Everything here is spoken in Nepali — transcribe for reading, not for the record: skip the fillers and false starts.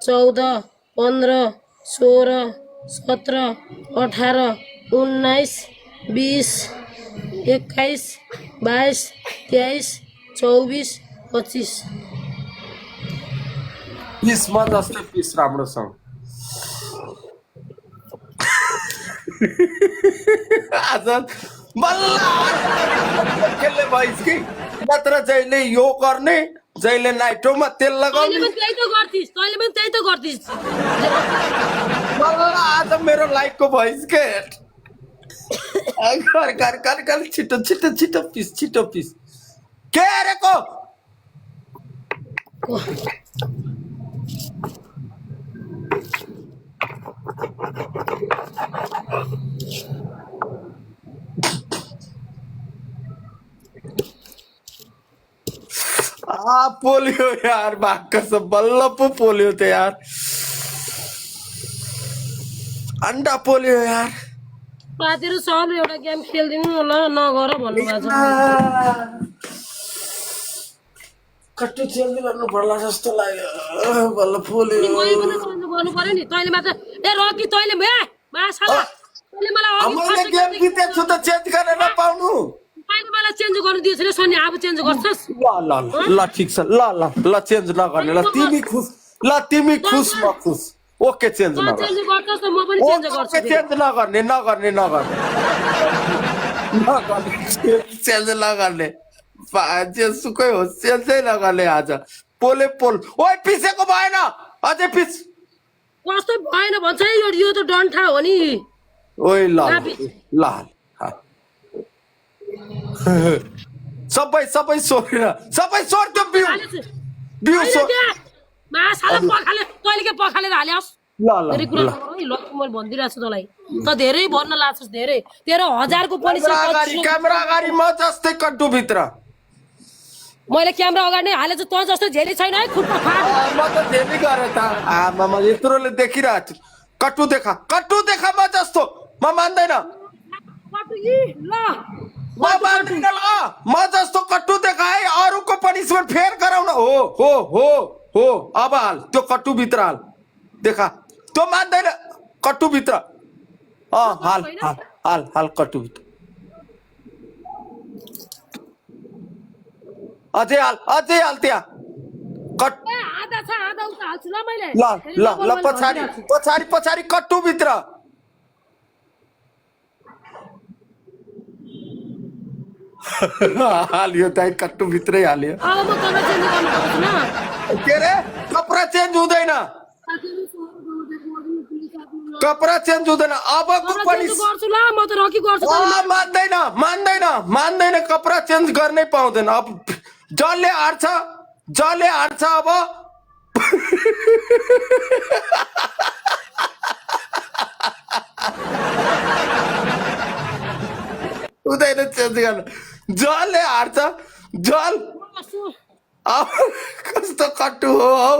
14 15 16 17 18 19 20 21 22 23 24 25 पिसमा जस्तै पिस राम्रोसँग आज बल्ल खेल्ने भइस कि नत्र जहिले यो गर्ने जहिले नाइटोमा तेल लगाउने बल्ल आज मेरो लाइकको भइस के घर घर घर घर छिटो छिटो छिटो पिस के अरेको पोलियो यार बाग सब बल्ल पो पोलियो त यार अंडा पोलियो यार पातिर सब एउटा गेम खेल्दिनु होला नगर भन्नुभएको छ कट्टु चेल्दी गर्नु पर्ला जस्तो लाग्यो बल्ल पोलियो गर्नु पर्यो नि तैले मात्र ए रकी तैले भे मासाला तैले मलाई मैले गेम जिते छु त चेन्ज गरेर पाउनु तैले मलाई चेन्ज गर्नु दिएछ रे सोनी अब चेन्ज गर्छस् ल ठीक छ ल चेन्ज नगर्ने ल तिमी खुश म खुश ओके चेन्ज नगर चेन्ज गर्छस् त म पनि चेन्ज गर्छु चेन्ज नगर्ने चेन्ज नगर्ने जे सुकै हो चेन्जै नगर्ने आज पोले पोल ओइ पिसेको भएन अझै पिस कस्तो भएन भन्छ यो त डन्ठा हो नि ओइ ल सबै सोर त्यो बिउ मासाला पखाले तैले के पखालेर हाल्यास धेरै कुरा ल म भन्दिरहेछु तँलाई त धेरै भन्न लाग्छस् धेरै तेरो 1000 को क्यामेरा अगाडि म जस्तै कट्टु भित्र मैले क्यामेरा अगाडि नै हालेछु तँ जस्तो झेली छैन है खुट्टा फाट म त झेली गरे त आमा यत्रोले देखिरहेको छु कट्टु देखा म जस्तो म मान्दैन म जस्तो कट्टु देखा है अरूको पनिसमेन्ट फेर गराउन हो अब हाल त्यो कट्टु भित्र हाल देखा त्यो मान्दैन कट्टु भित्र हाल कट्टु भित्र अझै हाल त्यहाँ आधा छ आधा उता हाल्छु ल मैले ल पछाडि कट्टु भित्र हालियो दाइ कट्टु भित्रै हालियो अब म कपडा चेन्ज गर्नु पर्छ न के रे कपडा चेन्ज हुँदैन अबको पनि गर्छु ल म त रकी गर्छु मान्दैन कपडा चेन्ज गर्नै पाउँदैन अब जसले हार्छ अब हुँदैन चेन्ज गर्न जसले हार्छ अब कस्तो कट्टु हो